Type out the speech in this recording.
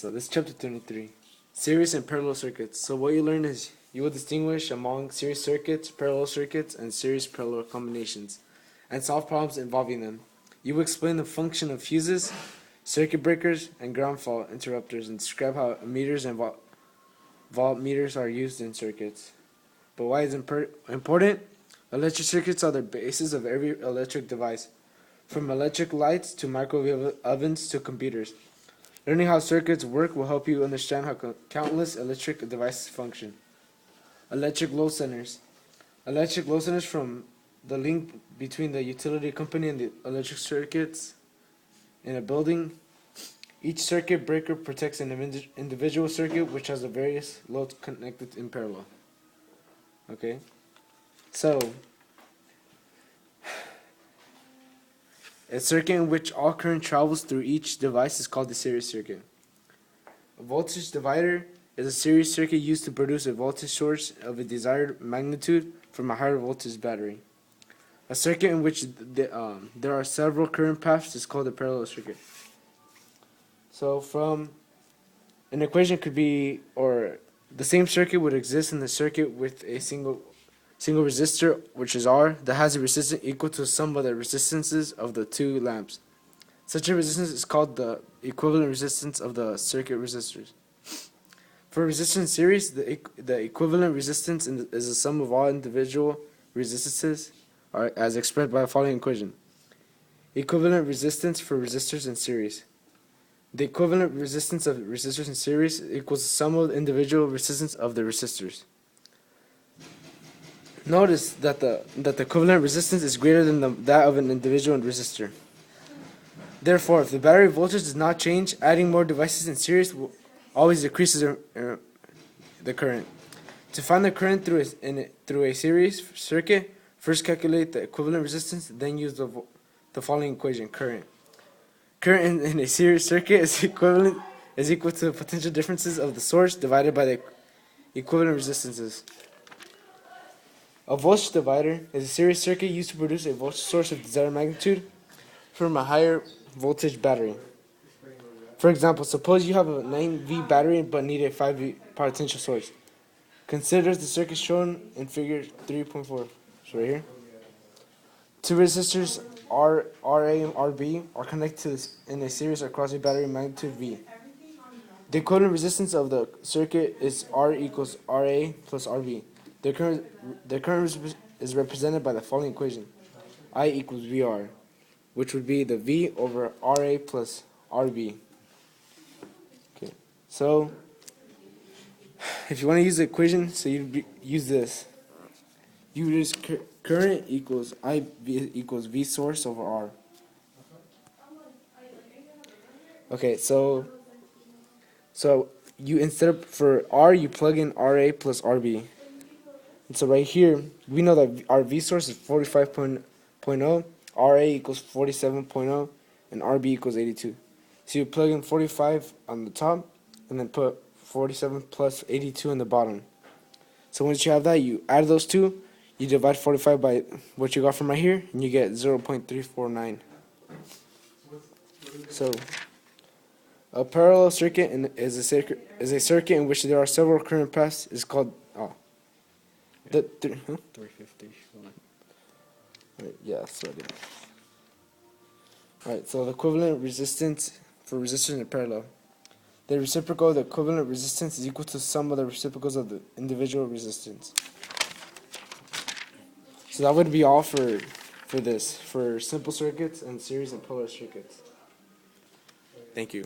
So this is chapter 23, series and parallel circuits. So what you learn is you will distinguish among series circuits, and series parallel combinations, and solve problems involving them. You will explain the function of fuses, circuit breakers, and ground fault interrupters, and describe how ammeters and voltmeters are used in circuits. But why is it important? Electric circuits are the basis of every electric device, from electric lights to microwave ovens to computers. Learning how circuits work will help you understand how countless electric devices function. Electric load centers. Electric load centers from the link between the utility company and the electric circuits in a building. Each circuit breaker protects an individual circuit which has the various loads connected in parallel. Okay? So, a circuit in which all current travels through each device is called the series circuit. A voltage divider is a series circuit used to produce a voltage source of a desired magnitude from a higher voltage battery. A circuit in which there are several current paths is called a parallel circuit. So from an equation could be, or the same circuit would exist in the circuit with a single resistor, which is R, that has a resistance equal to the sum of the resistances of the two lamps. Such a resistance is called the equivalent resistance of the circuit resistors. For resistance series, the equivalent resistance is the sum of all individual resistances, as expressed by the following equation. Equivalent resistance for resistors in series. The equivalent resistance of resistors in series equals the sum of the individual resistance of the resistors. Notice that the equivalent resistance is greater than that of an individual resistor. Therefore, if the battery voltage does not change, adding more devices in series will always decreases the current. To find the current through a series circuit, first calculate the equivalent resistance, then use the following equation: current. Current in a series circuit is equal to the potential differences of the source divided by the equivalent resistances. A voltage divider is a series circuit used to produce a voltage source of desired magnitude from a higher voltage battery. For example, suppose you have a 9V battery but need a 5V power potential source. Consider the circuit shown in figure 3.4. It's right here. Two resistors RA and RB are connected in a series across a battery magnitude V. The equivalent resistance of the circuit is R equals RA plus RB. The current is represented by the following equation: I equals VR, which would be the V over RA plus RB. Okay, so if you want to use the equation, so you use this. You use current equals equals V source over R. Okay, so you, instead of for R, you plug in RA plus RB. And so right here, we know that our V source is 45.0, RA equals 47.0, and RB equals 82. So you plug in 45 on the top, and then put 47 plus 82 on the bottom. So once you have that, you add those two, you divide 45 by what you got from right here, and you get 0.349. So a parallel circuit is a circuit in which there are several current paths is called 350. Right, yeah, so I did. Alright, so the equivalent resistance for resistors in parallel. The reciprocal of the equivalent resistance is equal to the sum of the reciprocals of the individual resistance. So that would be all for simple circuits and series and parallel circuits. Thank you.